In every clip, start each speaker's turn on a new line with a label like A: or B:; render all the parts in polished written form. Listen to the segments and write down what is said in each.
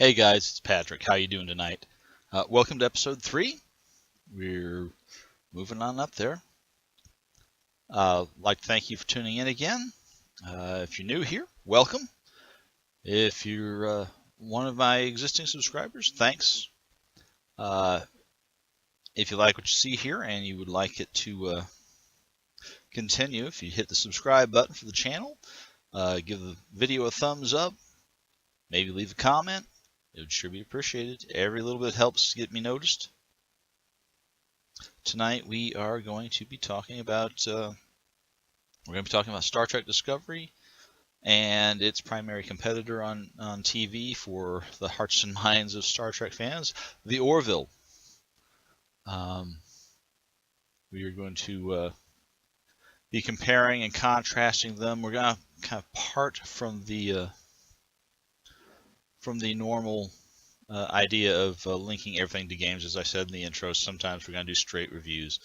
A: Hey guys, it's Patrick. How you doing tonight? Welcome to episode 3. We're moving on up there. Like to thank you for tuning in again. If you're new here, welcome. If you're one of my existing subscribers, thanks. If you like what you see here and you would like it to continue, if you hit the subscribe button for the channel, give the video a thumbs up, maybe leave a comment. It would sure be appreciated. Every little bit helps get me noticed. Tonight we are going to be talking about Star Trek Discovery and its primary competitor on TV for the hearts and minds of Star Trek fans, the Orville. We are going to be comparing and contrasting them. We're going to kind of part from the normal idea of linking everything to games, as I said in the intro. Sometimes we're going to do straight reviews.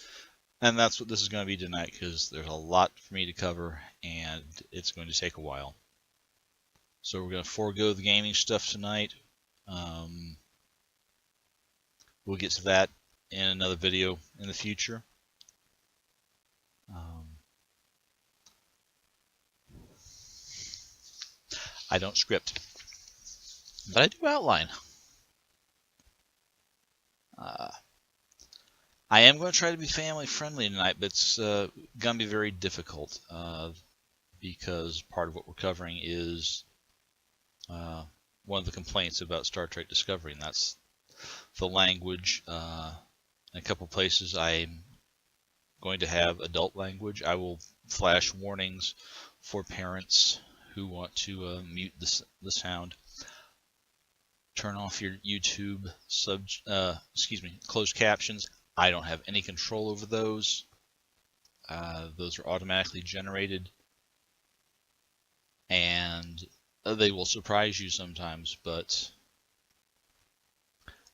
A: And that's what this is going to be tonight, because there's a lot for me to cover, and it's going to take a while. So we're going to forego the gaming stuff tonight. We'll get to that in another video in the future. I don't script, but I do outline. I am going to try to be family friendly tonight, but it's going to be very difficult because part of what we're covering is one of the complaints about Star Trek Discovery, and that's the language. In a couple places I'm going to have adult language. I will flash warnings for parents who want to mute the sound. Turn off your YouTube closed captions. I don't have any control over those. Those are automatically generated, and they will surprise you sometimes, but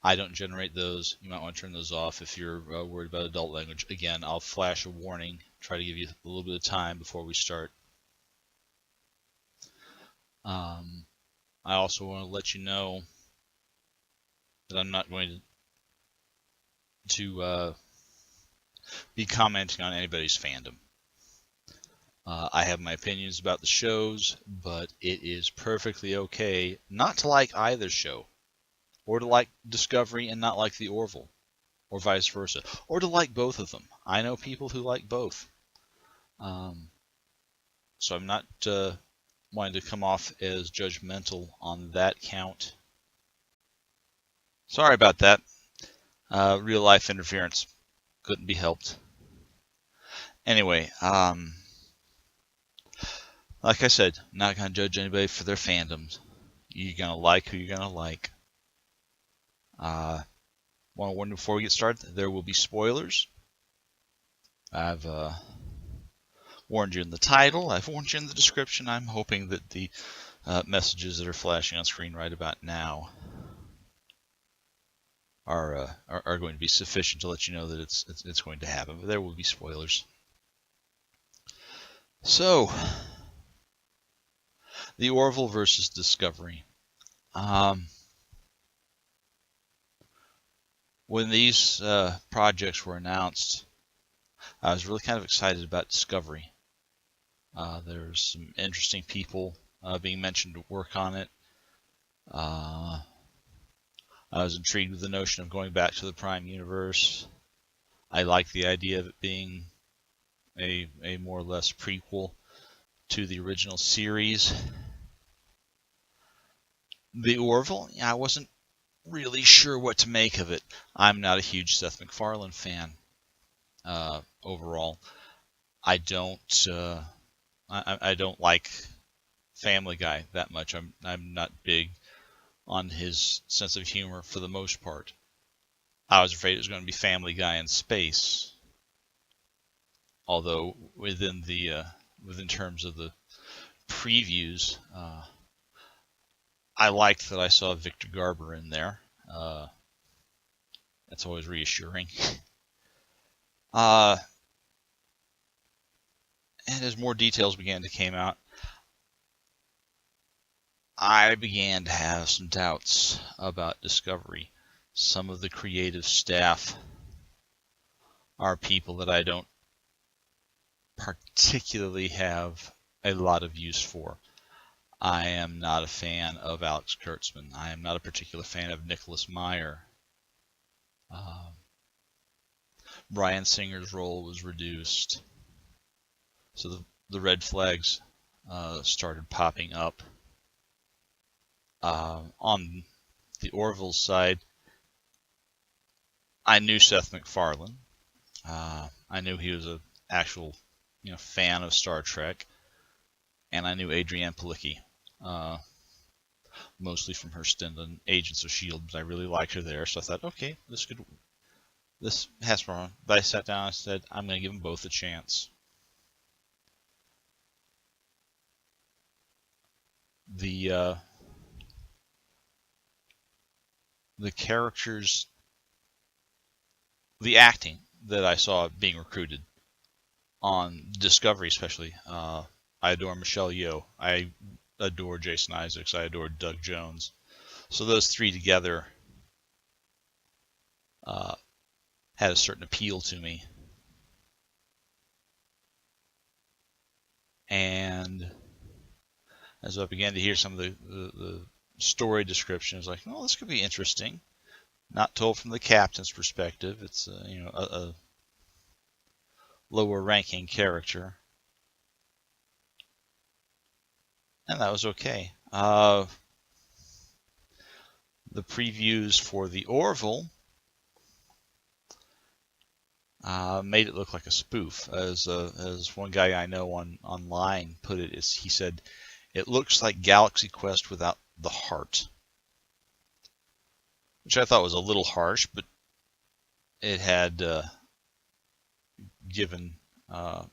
A: I don't generate those. You might want to turn those off if you're worried about adult language. Again, I'll flash a warning, try to give you a little bit of time before we start. I also want to let you know that I'm not going to be commenting on anybody's fandom. I have my opinions about the shows, but it is perfectly okay not to like either show, or to like Discovery and not like the Orville, or vice versa, or to like both of them. I know people who like both. So I'm not wanting to come off as judgmental on that count. Sorry about that. Real life interference. Couldn't be helped. Anyway, like I said, not going to judge anybody for their fandoms. You're going to like who you're going to like. Want to warn you before we get started, there will be spoilers. I've warned you in the title. I've warned you in the description. I'm hoping that the messages that are flashing on screen right about now are going to be sufficient to let you know that it's going to happen. But there will be spoilers. So, the Orville versus Discovery. When these projects were announced, I was really kind of excited about Discovery. There's some interesting people being mentioned to work on it. I was intrigued with the notion of going back to the Prime Universe. I like the idea of it being a more or less prequel to the original series. The Orville, I wasn't really sure what to make of it. I'm not a huge Seth MacFarlane fan overall. I don't like Family Guy that much. I'm not big on his sense of humor for the most part. I was afraid it was going to be Family Guy in space. Although within terms of the previews, I liked that I saw Victor Garber in there. That's always reassuring. And as more details began to come out, I began to have some doubts about Discovery. Some of the creative staff are people that I don't particularly have a lot of use for. I am not a fan of Alex Kurtzman. I am not a particular fan of Nicholas Meyer. Bryan Singer's role was reduced. So the red flags started popping up. On the Orville side, I knew Seth MacFarlane. I knew he was an actual fan of Star Trek. And I knew Adrienne Palicki, mostly from her stint on Agents of S.H.I.E.L.D., but I really liked her there, so I thought, okay, this has more. But I sat down and said, I'm going to give them both a chance. The characters, the acting that I saw being recruited on Discovery especially, I adore Michelle Yeoh. I adore Jason Isaacs. I adore Doug Jones. So those three together had a certain appeal to me. And as I began to hear some of the story description, I was like, oh, this could be interesting. Not told from the captain's perspective. It's a lower ranking character. And that was okay. The previews for the Orville made it look like a spoof. As one guy I know online put it, he said, it looks like Galaxy Quest without the heart. Which I thought was a little harsh, but it had given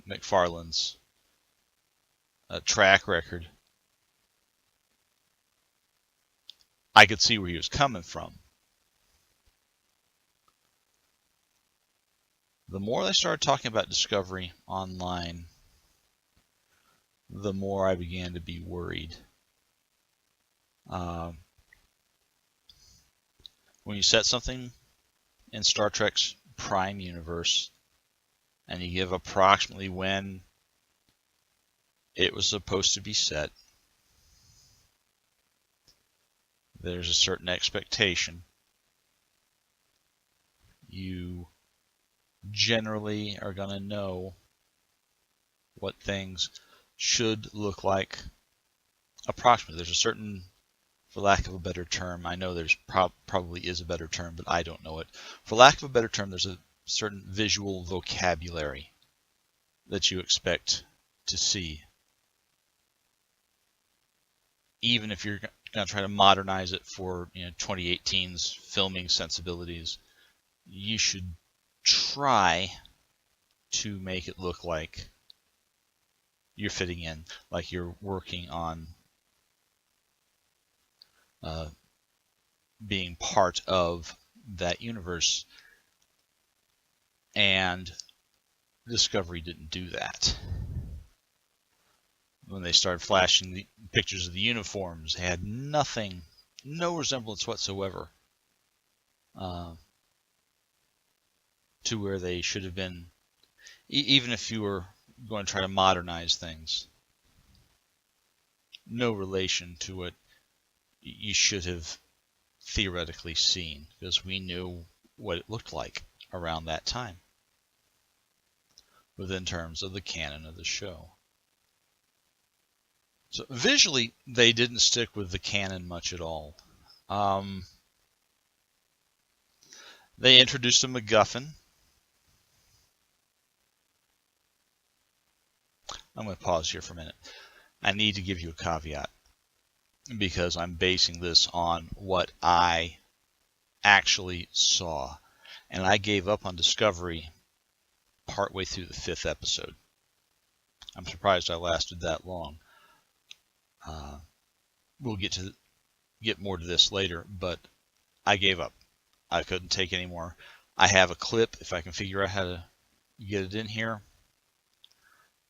A: MacFarlane's track record. I could see where he was coming from. The more they started talking about Discovery online, the more I began to be worried. When you set something in Star Trek's Prime universe and you give approximately when it was supposed to be set, there's a certain expectation. You generally are going to know what things should look like approximately. There's a certain, for lack of a better term, I know there's probably is a better term, but I don't know it. For lack of a better term, there's a certain visual vocabulary that you expect to see. Even if you're going to try to modernize it for 2018's filming sensibilities, you should try to make it look like you're fitting in, like you're working on being part of that universe. And Discovery didn't do that. When they started flashing the pictures of the uniforms, they had no resemblance whatsoever to where they should have been, even if you were going to try to modernize things. No relation to what you should have theoretically seen, because we knew what it looked like around that time within terms of the canon of the show. So visually, they didn't stick with the canon much at all. They introduced a MacGuffin. I'm going to pause here for a minute. I need to give you a caveat because I'm basing this on what I actually saw. And I gave up on Discovery partway through the 5th episode. I'm surprised I lasted that long. We'll get more to this later, but I gave up. I couldn't take any more. I have a clip, if I can figure out how to get it in here,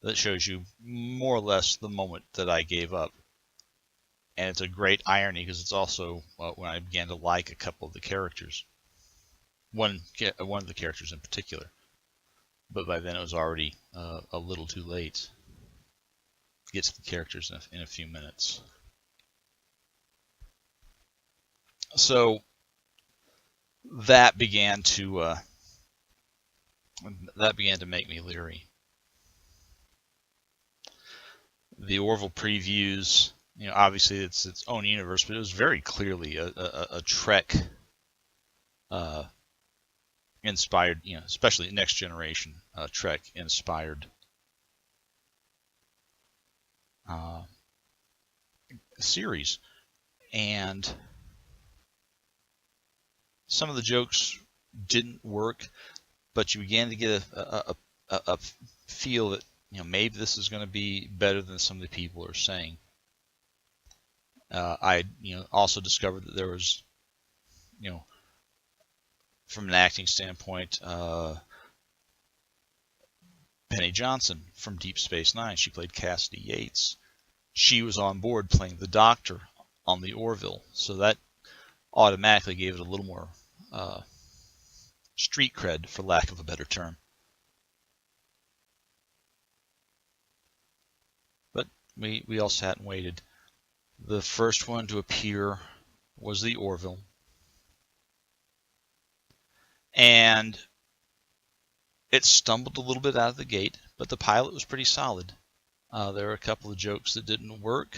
A: that shows you more or less the moment that I gave up. And it's a great irony because it's also when I began to like a couple of the characters. One of the characters in particular. But by then it was already a little too late. Get to the characters in a few minutes. So that began to make me leery. The Orville previews, obviously it's its own universe, but it was very clearly a Trek inspired, especially Next Generation Trek inspired series, and some of the jokes didn't work, but you began to get a feel that maybe this is going to be better than some of the people are saying. I also discovered that there was from an acting standpoint, Penny Johnson from Deep Space Nine. She played Cassidy Yates. She was on board playing the Doctor on the Orville, so that automatically gave it a little more street cred, for lack of a better term. But we all sat and waited. The first one to appear was the Orville. And it stumbled a little bit out of the gate, but the pilot was pretty solid. There were a couple of jokes that didn't work,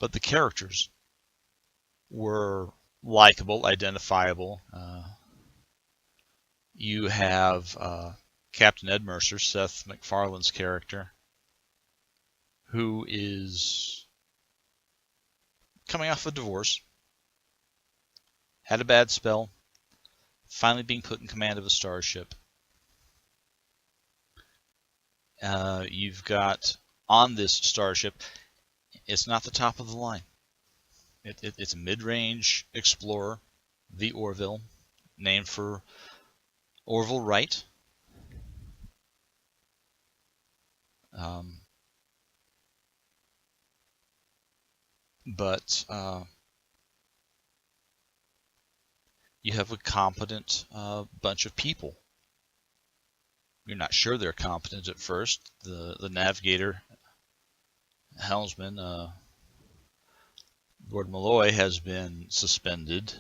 A: but the characters were likable, identifiable. You have Captain Ed Mercer, Seth MacFarlane's character, who is coming off a divorce, had a bad spell, finally being put in command of a starship. You've got on this starship, it's not the top of the line. It's a mid-range explorer, the Orville, named for Orville Wright. But you have a competent bunch of people. You're not sure they're competent at first. The navigator, helmsman, Gordon Malloy, has been suspended.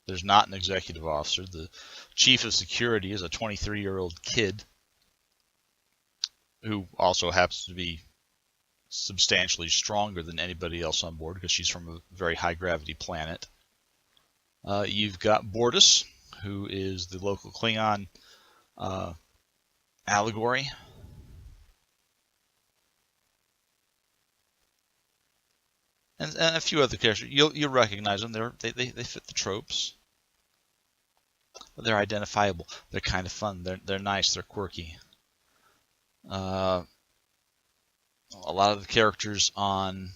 A: There's not an executive officer. The chief of security is a 23-year-old kid who also happens to be substantially stronger than anybody else on board because she's from a very high-gravity planet. You've got Bortus, who is the local Klingon allegory. And a few other characters. You'll recognize them. They fit the tropes. But they're identifiable. They're kind of fun. They're nice. They're quirky. A lot of the characters on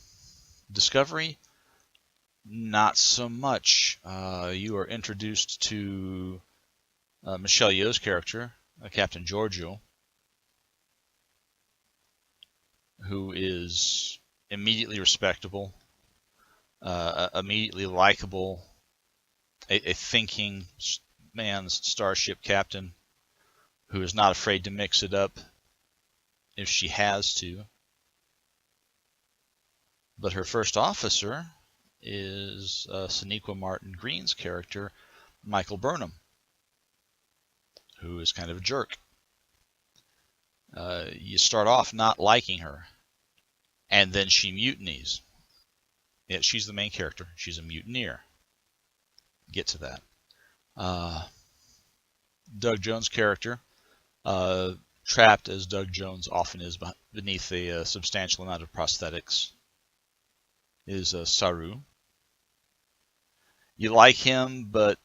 A: Discovery, not so much. You are introduced to Michelle Yeoh's character, Captain Giorgio, who is immediately respectable, immediately likable, a thinking man's starship captain who is not afraid to mix it up if she has to. But her first officer is Sonequa Martin Green's character, Michael Burnham, who is kind of a jerk. You start off not liking her, and then she mutinies. Yeah, she's the main character. She's a mutineer. Get to that. Doug Jones' character, trapped as Doug Jones often is beneath a substantial amount of prosthetics, is Saru. You like him, but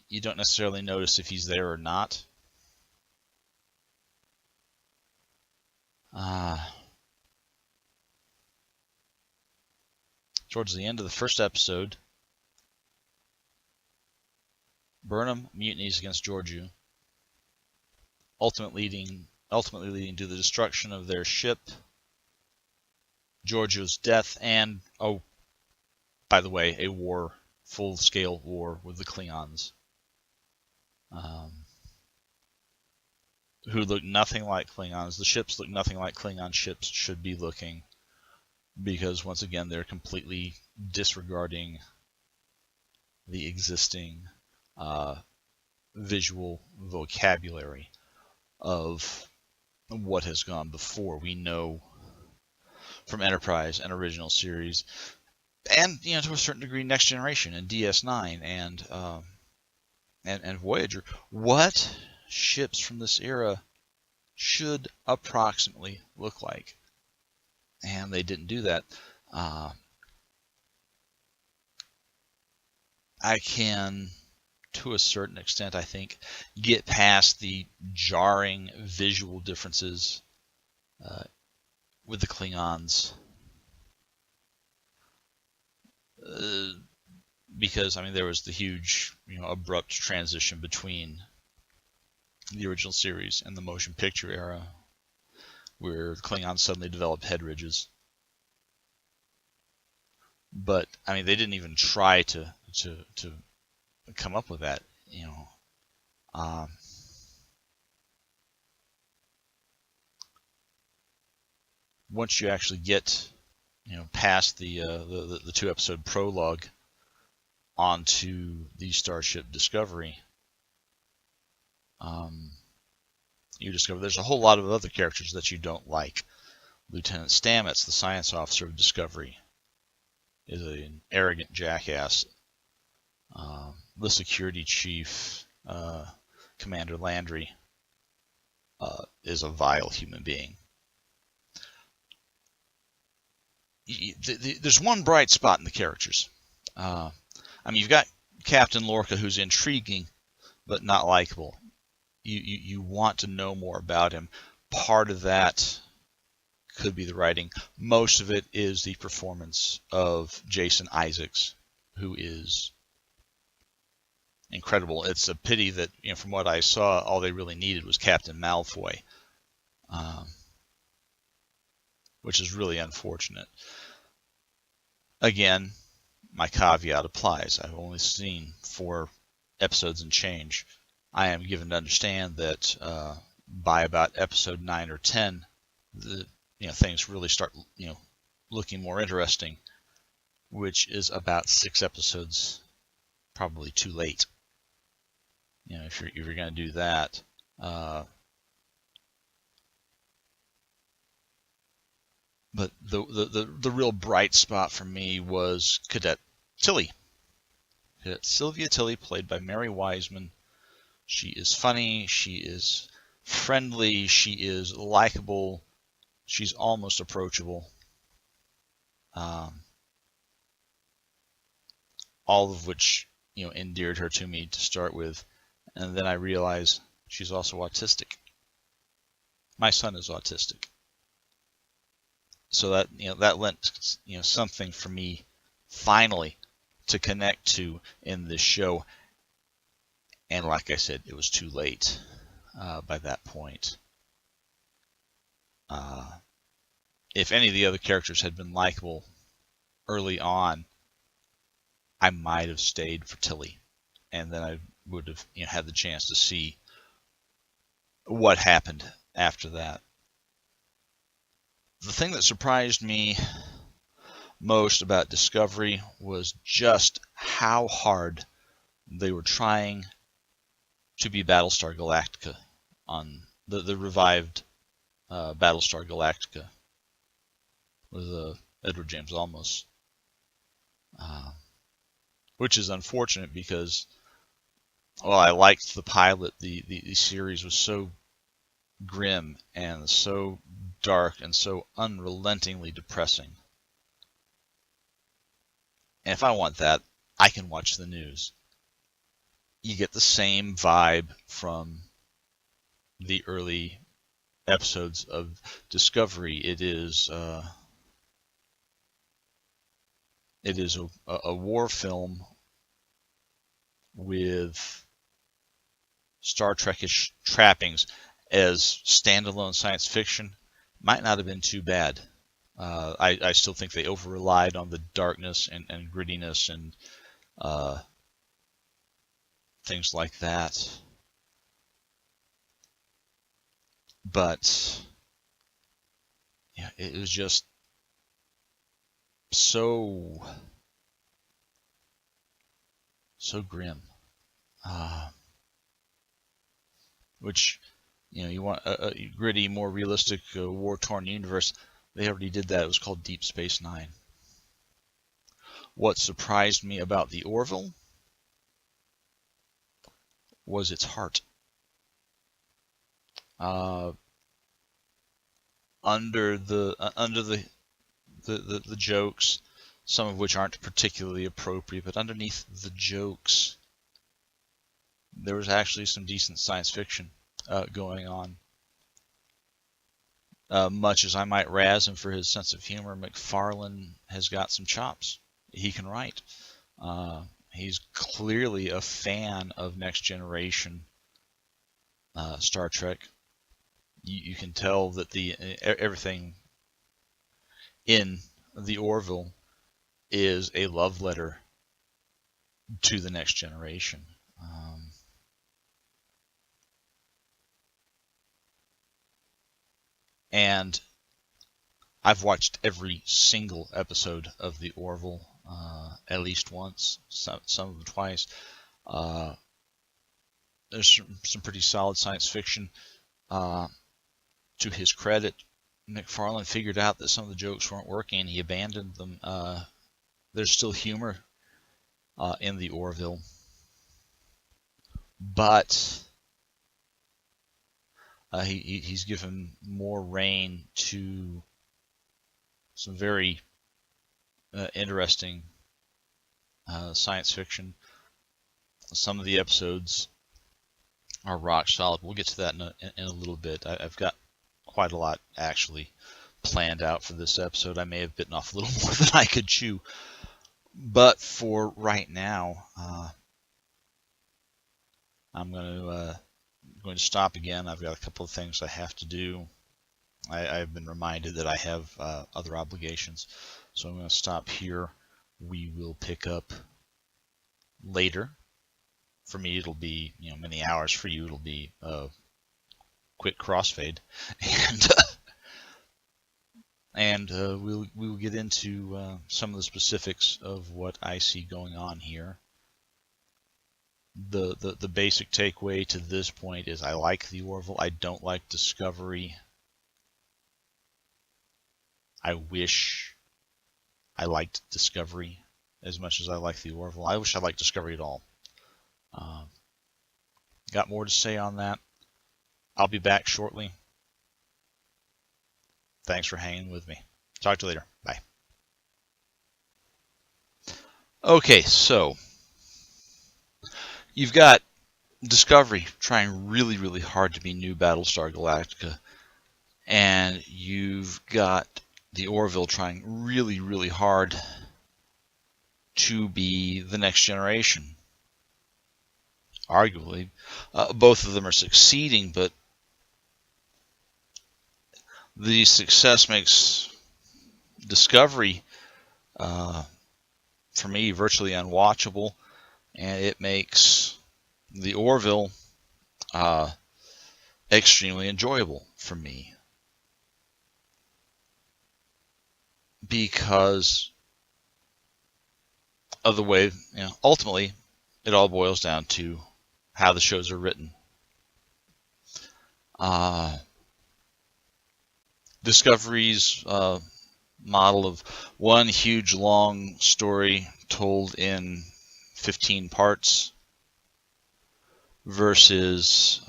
A: you don't necessarily notice if he's there or not. Towards the end of the first episode, Burnham mutinies against Giorgio, ultimately leading ultimately leading to the destruction of their ship, Giorgio's death, and, oh, by the way, a war, full-scale war with the Klingons, who look nothing like Klingons. The ships look nothing like Klingon ships should be looking, because once again they're completely disregarding the existing visual vocabulary of what has gone before. We know from Enterprise and original series, and to a certain degree Next Generation and DS9 and Voyager, what ships from this era should approximately look like, and they didn't do that. I can, to a certain extent, I think, get past the jarring visual differences with the Klingons, because there was the huge, abrupt transition between the original series and the motion picture era, where the Klingons suddenly developed head ridges. But they didn't even try to come up with that. Once you actually get past the 2-episode prologue onto the Starship Discovery, you discover there's a whole lot of other characters that you don't like. Lieutenant Stamets, the science officer of Discovery, is an arrogant jackass. The security chief, Commander Landry, is a vile human being. There's one bright spot in the characters. You've got Captain Lorca, who's intriguing but not likable. You want to know more about him. Part of that could be the writing. Most of it is the performance of Jason Isaacs, who is incredible. It's a pity that, from what I saw, all they really needed was Captain Malfoy, which is really unfortunate. Again, my caveat applies. I've only seen 4 episodes and change. I am given to understand that by about episode 9 or 10, things really start looking more interesting, which is about 6 episodes probably too late. If you're going to do that. But the real bright spot for me was Cadet Tilly. Cadet Sylvia Tilly, played by Mary Wiseman. She is funny. She is friendly. She is likable. She's almost approachable. All of which endeared her to me to start with, and then I realized she's also autistic. My son is autistic. So that lent something for me finally to connect to in this show, and like I said, it was too late by that point. If any of the other characters had been likable early on, I might have stayed for Tilly, and then I would have had the chance to see what happened after that. The thing that surprised me most about Discovery was just how hard they were trying to be Battlestar Galactica on the revived Battlestar Galactica with Edward James Olmos, which is unfortunate because, well, I liked the pilot. The series was so grim and so dark and so unrelentingly depressing. And if I want that, I can watch the news. You get the same vibe from the early episodes of Discovery. It is a war film with Star Trek-ish trappings. as standalone science fiction, might not have been too bad. I still think they over-relied on the darkness and grittiness and things like that. But yeah, it was just so grim. Which, you want a gritty, more realistic, war-torn universe. They already did that. It was called Deep Space Nine. What surprised me about the Orville was its heart. Under the jokes, some of which aren't particularly appropriate, but underneath the jokes, there was actually some decent science fiction going on. Much as I might razz him for his sense of humor, McFarlane has got some chops. He can write. He's clearly a fan of Next Generation Star Trek. You can tell that everything in the Orville is a love letter to the Next Generation. And I've watched every single episode of the Orville at least once, some of them twice. There's some pretty solid science fiction. To his credit, McFarlane figured out that some of the jokes weren't working and he abandoned them. There's still humor in the Orville, but he's given more rein to some very interesting science fiction. Some of the episodes are rock solid. We'll get to that in a little bit. I've got quite a lot actually planned out for this episode. I may have bitten off a little more than I could chew. But for right now, I'm going to stop again. I've got a couple of things I have to do. I've been reminded that I have other obligations, so I'm going to stop here. We will pick up later. For me, it'll be many hours. For you, it'll be a quick crossfade, and we'll get into some of the specifics of what I see going on here. The basic takeaway to this point is I like the Orville. I don't like Discovery. I wish I liked Discovery as much as I like the Orville. I wish I liked Discovery at all. Got more to say on that. I'll be back shortly. Thanks for hanging with me. Talk to you later. Bye. Okay, so you've got Discovery trying really, really hard to be new Battlestar Galactica, and you've got the Orville trying really, really hard to be the Next Generation. Arguably, both of them are succeeding, but the success makes Discovery, for me, virtually unwatchable, and it makes the Orville extremely enjoyable for me, because of the way, ultimately, it all boils down to how the shows are written. Discovery's model of one huge long story told in 15 parts versus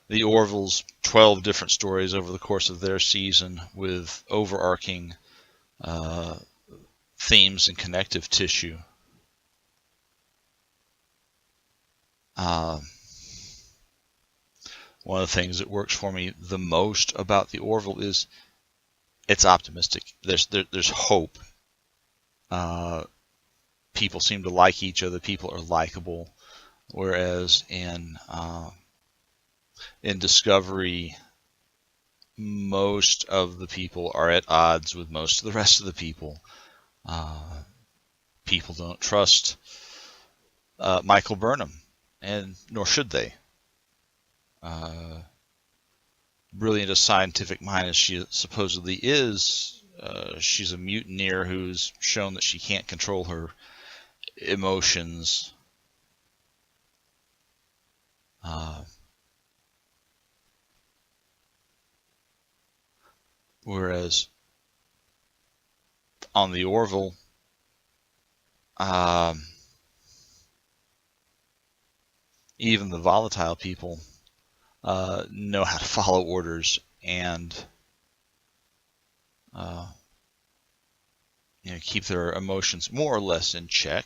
A: the Orville's 12 different stories over the course of their season with overarching themes and connective tissue. One of the things that works for me the most about the Orville is it's optimistic. There's hope. People seem to like each other. People are likable. Whereas in in Discovery, most of the people are at odds with most of the rest of the people. People don't trust Michael Burnham, and nor should they. Brilliant as scientific mind as she supposedly is, she's a mutineer who's shown that she can't control her emotions. Whereas on the Orville, even the volatile people know how to follow orders and keep their emotions more or less in check.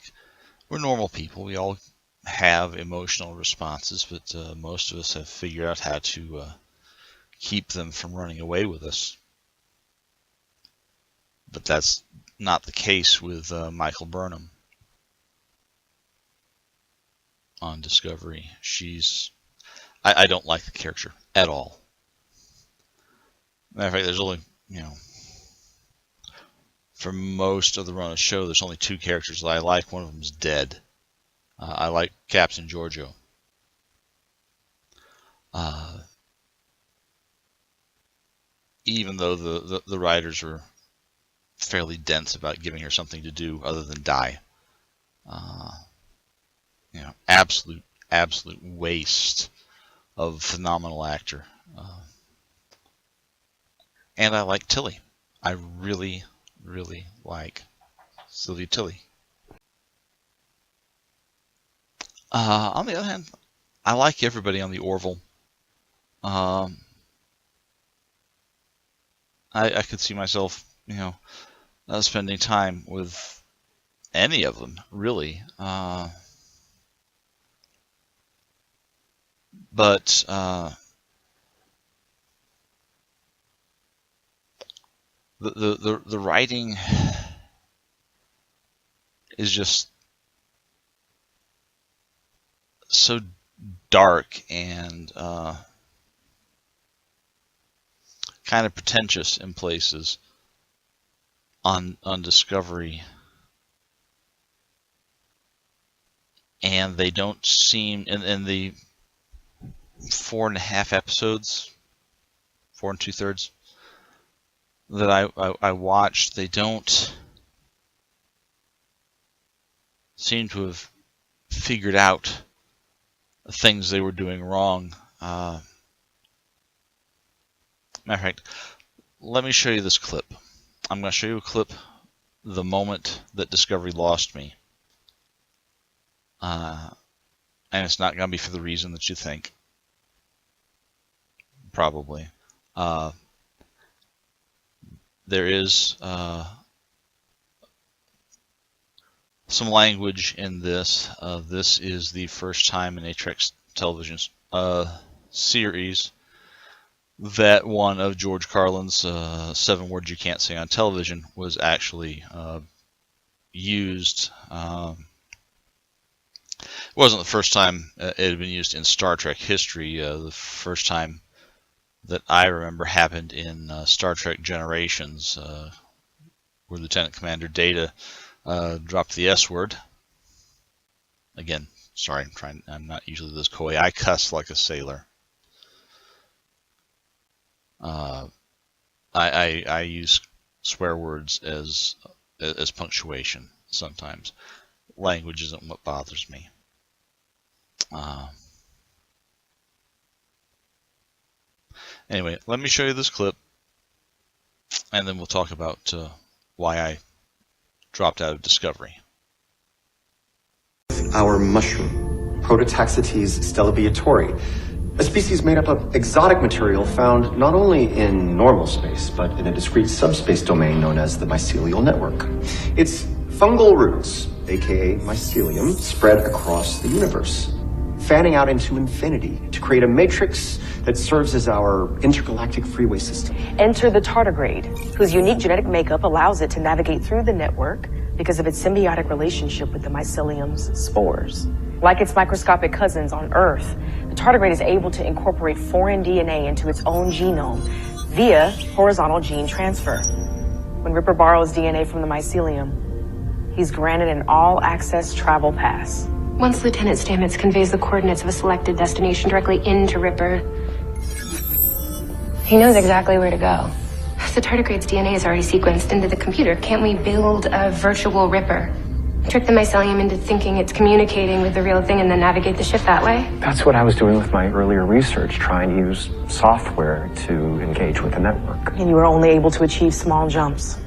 A: We're normal people. We all have emotional responses, but most of us have figured out how to keep them from running away with us. But that's not the case with Michael Burnham on Discovery. I don't like the character at all. Matter of fact, there's only, for most of the run of the show, there's only two characters that I like. One of them's dead. I like Captain Giorgio. Even though the writers were fairly dense about giving her something to do other than die. Absolute waste of phenomenal actor. And I like Tilly. I really, really like Sylvia Tilly. On the other hand, I like everybody on the Orville. I could see myself, spending time with any of them, really. But the writing is just so dark and kind of pretentious in places on Discovery, and they don't seem in the 4.5 episodes, 4 2/3 that I watched, they don't seem to have figured out things they were doing wrong. Matter of fact, let me show you this clip. I'm going to show you a clip the moment that Discovery lost me. And it's not going to be for the reason that you think. Probably. There is some language in this. This is the first time in a Trek television series that one of George Carlin's 7 words you can't say on television was actually used. It wasn't the first time it had been used in Star Trek history. The first time that I remember happened in Star Trek Generations, where Lieutenant Commander Data dropped the S word. Again, sorry, I'm not usually this coy. I cuss like a sailor. I use swear words as punctuation sometimes. Language isn't what bothers me. Anyway, let me show you this clip, and then we'll talk about why I dropped out of Discovery.
B: Our mushroom, Prototaxites stellabiatori, a species made up of exotic material found not only in normal space, but in a discrete subspace domain known as the Mycelial Network. Its fungal roots, aka mycelium, spread across the universe, fanning out into infinity to create a matrix that serves as our intergalactic freeway system.
C: Enter the tardigrade, whose unique genetic makeup allows it to navigate through the network because of its symbiotic relationship with the mycelium's spores. Like its microscopic cousins on Earth, the tardigrade is able to incorporate foreign DNA into its own genome via horizontal gene transfer. When Ripper borrows DNA from the mycelium, he's granted an all-access travel pass.
D: Once Lieutenant Stamets conveys the coordinates of a selected destination directly into Ripper, he knows exactly where to go. If the tardigrade's DNA is already sequenced into the computer, can't we build a virtual Ripper? Trick the mycelium into thinking it's communicating with the real thing and then navigate the ship that way?
B: That's what I was doing with my earlier research, trying to use software to engage with the network.
C: And you were only able to achieve small jumps.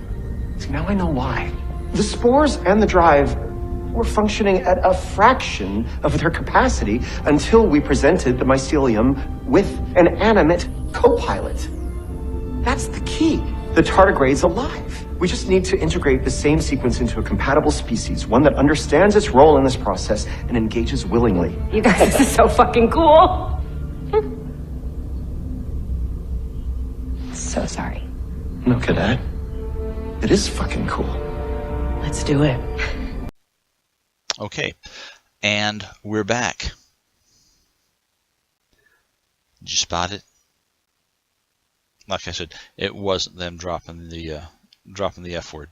B: See, now I know why. The spores and the drive were functioning at a fraction of their capacity until we presented the mycelium with an animate co-pilot. That's the key. The tardigrade's alive. We just need to integrate the same sequence into a compatible species, one that understands its role in this process and engages willingly.
D: You guys, this is so fucking cool. So sorry.
B: No, Cadet. It is fucking cool.
C: Let's do it.
A: Okay, and we're back. Did you spot it? Like I said, it wasn't them dropping the F word.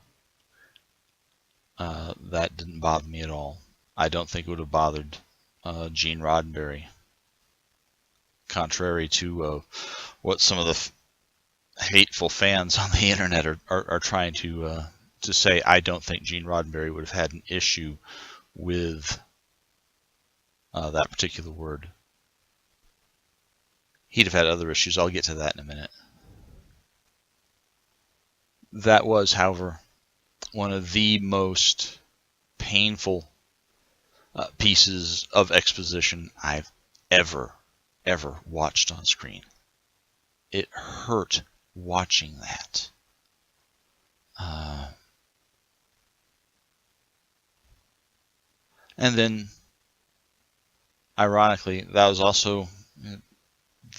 A: That didn't bother me at all. I don't think it would have bothered Gene Roddenberry. Contrary to what some of the hateful fans on the internet are trying to say, I don't think Gene Roddenberry would have had an issue with that particular word. He'd have had other issues. I'll get to that in a minute. That was, however, one of the most painful pieces of exposition I've ever watched on screen. It hurt watching that. And then, ironically, that was also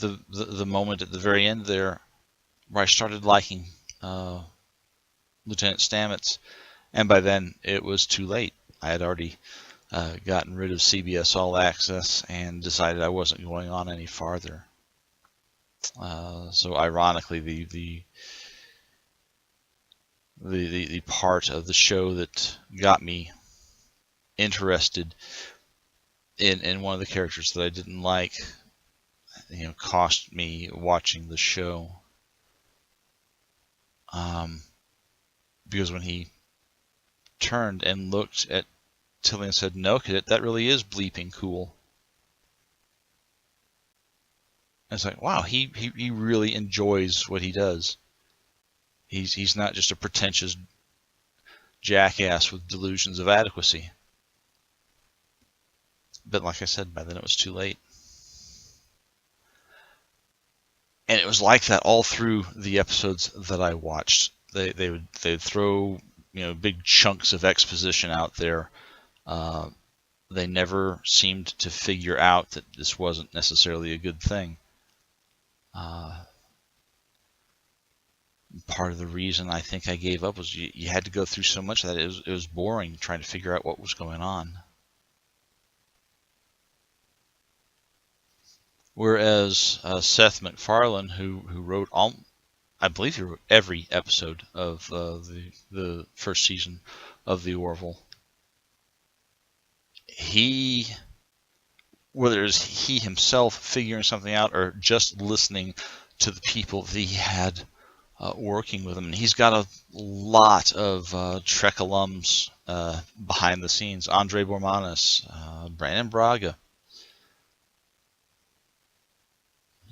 A: the moment at the very end there where I started liking Lieutenant Stamets, and by then it was too late. I had already gotten rid of CBS All Access and decided I wasn't going on any farther. So ironically, the part of the show that got me interested in one of the characters that I didn't like, cost me watching the show. Because when he turned and looked at Tilly and said, "No, Cadet, that really is bleeping cool." I was like, wow, he really enjoys what he does. He's not just a pretentious jackass with delusions of adequacy. But like I said, by then it was too late. And it was like that all through the episodes that I watched. They'd throw big chunks of exposition out there. They never seemed to figure out that this wasn't necessarily a good thing. Part of the reason I think I gave up was you had to go through so much that it was boring trying to figure out what was going on. Whereas Seth MacFarlane, who wrote I believe he wrote every episode of the first season of the Orville. Whether it's he himself figuring something out or just listening to the people that he had working with him, and he's got a lot of Trek alums behind the scenes. Andre Bormanis, Brandon Braga.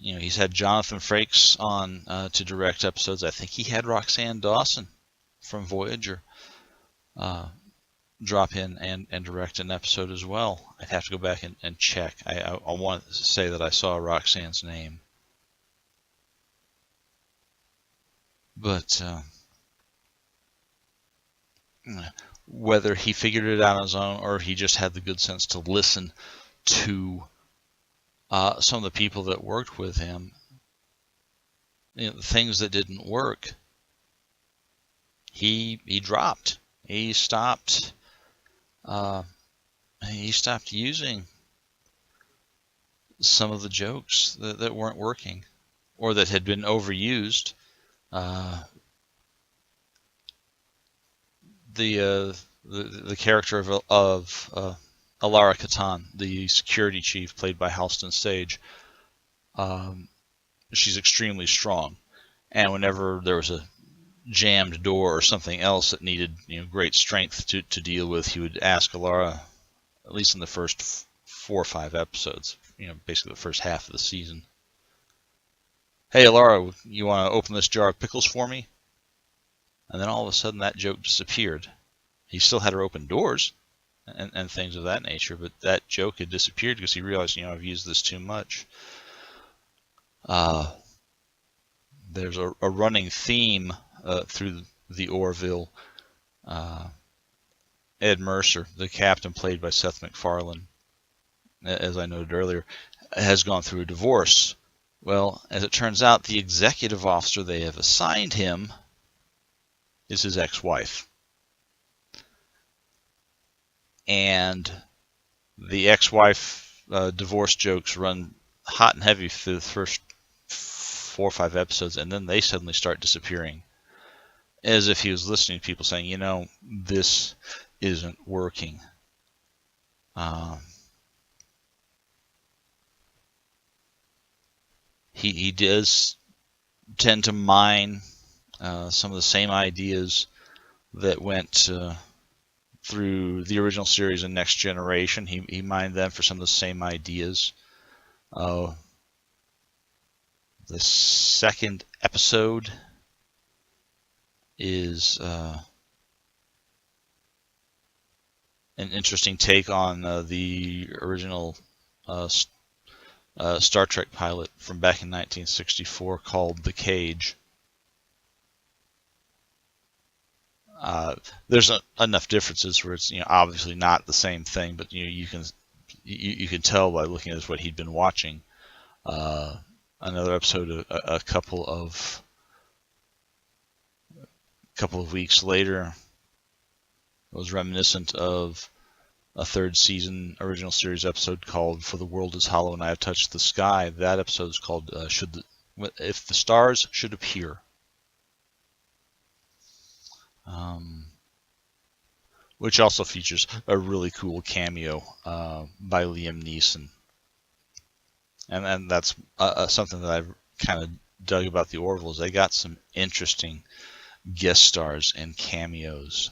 A: He's had Jonathan Frakes on to direct episodes. I think he had Roxanne Dawson from Voyager drop in and direct an episode as well. I'd have to go back and check. I want to say that I saw Roxanne's name. But whether he figured it out on his own or he just had the good sense to listen to some of the people that worked with him, the things that didn't work, he dropped. He stopped he stopped using some of the jokes that weren't working or that had been overused. The character of Alara Katan, the security chief, played by Halston Sage, she's extremely strong, and whenever there was a jammed door or something else that needed great strength to deal with, he would ask Alara, at least in the first 4 or 5 episodes, basically the first half of the season, "Hey Alara, you want to open this jar of pickles for me?" And then all of a sudden that joke disappeared. He still had her open doors and things of that nature, but that joke had disappeared because he realized, I've used this too much. There's a running theme through the Orville. Ed Mercer, the captain played by Seth MacFarlane, as I noted earlier, has gone through a divorce. Well, as it turns out, the executive officer they have assigned him is his ex-wife. And the ex-wife divorce jokes run hot and heavy through the first 4 or 5 episodes, and then they suddenly start disappearing, as if he was listening to people saying, this isn't working. He does tend to mine some of the same ideas that went through the original series and Next Generation. He mined them for some of the same ideas. The second episode is an interesting take on the original Star Trek pilot from back in 1964 called The Cage. There's enough differences where it's obviously not the same thing, but you can tell by looking at what he'd been watching. Another episode, a couple of weeks later, was reminiscent of a 3rd season original series episode called "For the World Is Hollow and I Have Touched the Sky." That episode is called "If the Stars Should Appear." Which also features a really cool cameo by Liam Neeson. And that's something that I've kind of dug about the Orville, is they got some interesting guest stars and cameos.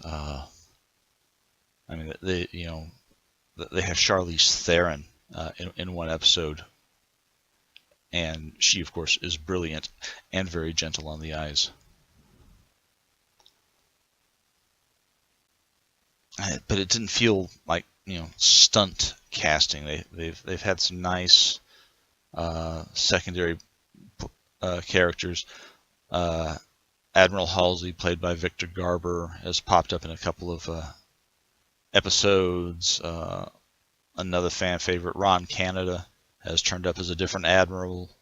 A: They have Charlize Theron in one episode, and she, of course, is brilliant and very gentle on the eyes. But it didn't feel like stunt casting. They've had some nice secondary characters. Admiral Halsey, played by Victor Garber, has popped up in a couple of episodes. Another fan favorite, Ron Canada, has turned up as a different admiral.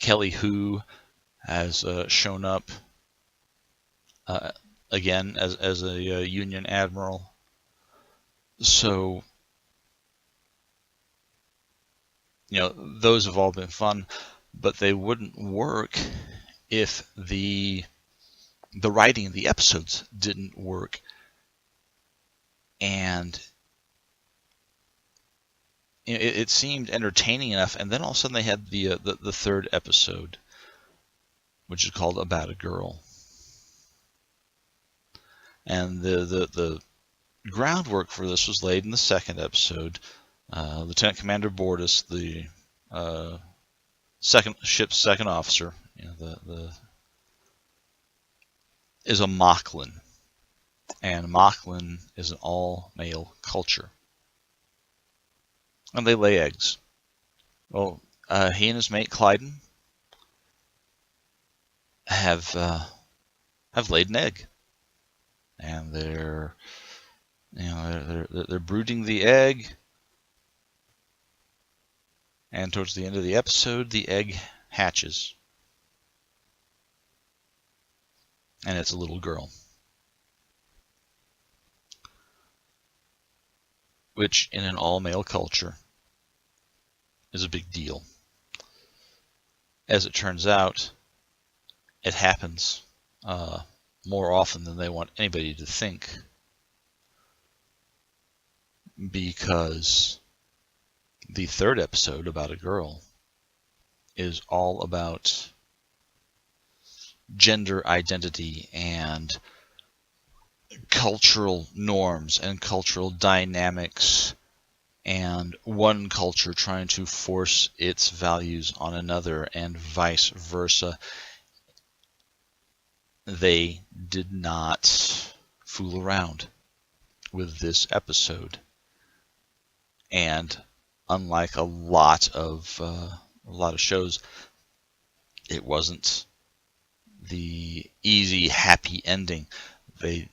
A: Kelly Hu has shown up again as a Union admiral. So those have all been fun, but they wouldn't work if the writing of the episodes didn't work. And it seemed entertaining enough, and then all of a sudden they had the 3rd episode, which is called About a Girl. And the groundwork for this was laid in the 2nd episode. Lieutenant Commander Bordas, the ship's second officer, is a Moclan, and Moclan is an all-male culture, and they lay eggs. Well, he and his mate Clyden have laid an egg, and they're brooding the egg. And towards the end of the episode, the egg hatches. And it's a little girl. which in an all-male culture is a big deal. As it turns out, it happens more often than they want anybody to think, because the third episode about a girl is all about gender identity and cultural norms and cultural dynamics, and one culture trying to force its values on another and vice versa. They did not fool around with this episode, and unlike a lot of shows, it wasn't the easy happy ending. There's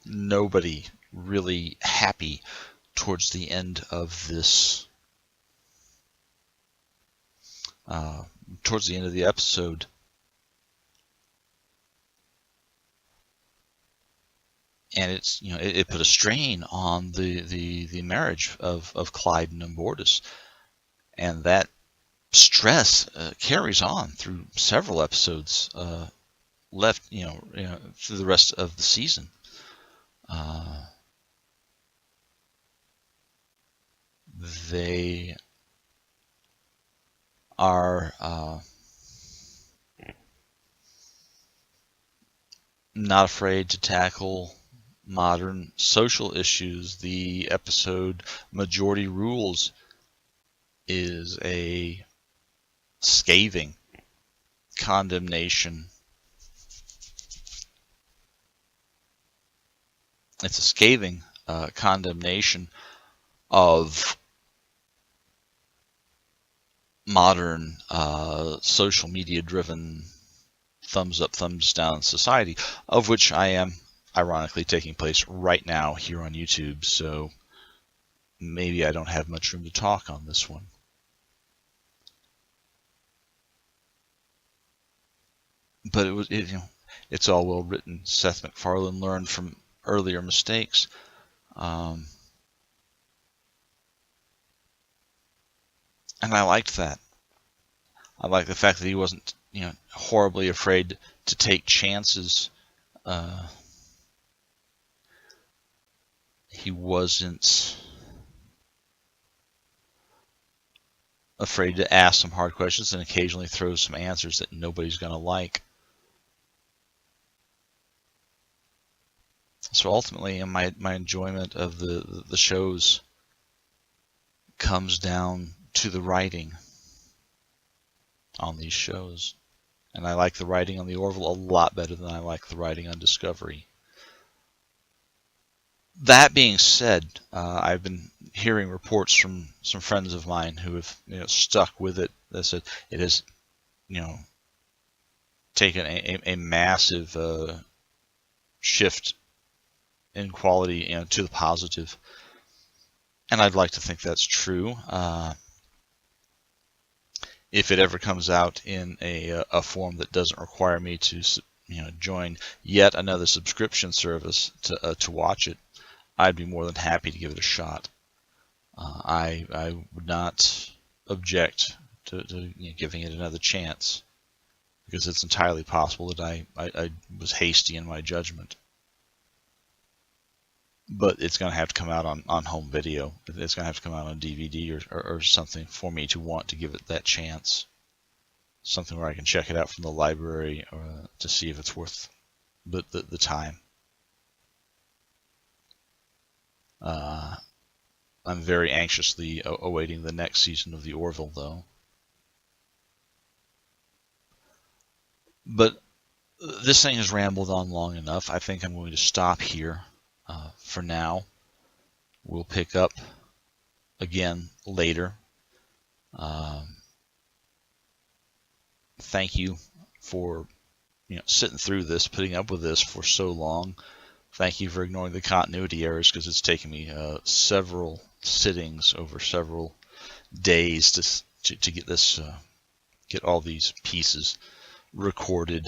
A: nobody really happy towards the end of this. Towards the end of the episode, and it put a strain on the marriage of Clyde and Immortus, and that stress carries on through several episodes left, through the rest of the season. They are not afraid to tackle modern social issues. The episode Majority Rules is a scathing condemnation. It's a scathing condemnation of modern social media driven thumbs up, thumbs down society, of which I am ironically taking place right now here on YouTube, so maybe I don't have much room to talk on this one. But it's all well written. Seth MacFarlane learned from earlier mistakes. And I liked that. I liked the fact that he wasn't, horribly afraid to take chances. He wasn't afraid to ask some hard questions and occasionally throw some answers that nobody's going to like. So ultimately, my enjoyment of the shows comes down to the writing on these shows. And I like the writing on the Orville a lot better than I like the writing on Discovery. That being said, I've been hearing reports from some friends of mine who have stuck with it. They said it has taken a massive shift in quality to the positive. And I'd like to think that's true. If it ever comes out in a form that doesn't require me to join yet another subscription service to watch it, I'd be more than happy to give it a shot. I would not object to giving it another chance, because it's entirely possible that I was hasty in my judgment. But it's going to have to come out on home video. It's going to have to come out on DVD or something for me to want to give it that chance. Something where I can check it out from the library to see if it's worth the time. I'm very anxiously awaiting the next season of the Orville, though. But this thing has rambled on long enough. I think I'm going to stop here for now. We'll pick up again later. Thank you for sitting through this, putting up with this for so long. Thank you for ignoring the continuity errors, because it's taken me several sittings over several days to get this, get all these pieces recorded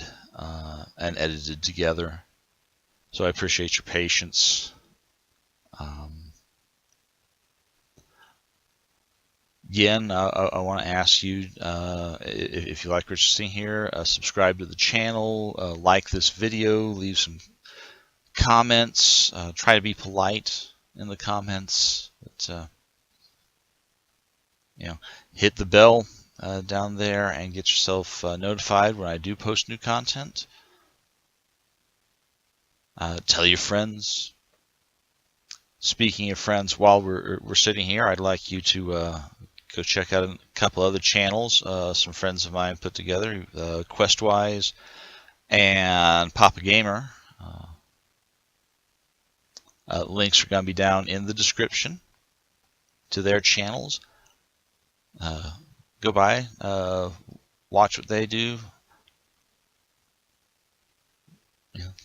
A: and edited together. So I appreciate your patience. Again, I want to ask you, if you like what you're seeing here, subscribe to the channel, like this video, leave some comments, try to be polite in the comments, but, hit the bell down there and get yourself notified when I do post new content. Tell your friends. Speaking of friends, while we're sitting here, I'd like you to go check out a couple other channels some friends of mine put together, Questwise and PapaGamer. Links are going to be down in the description to their channels. Go by, watch what they do.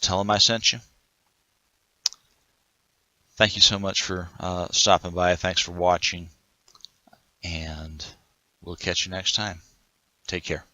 A: Tell them I sent you. Thank you so much for stopping by. Thanks for watching. And we'll catch you next time. Take care.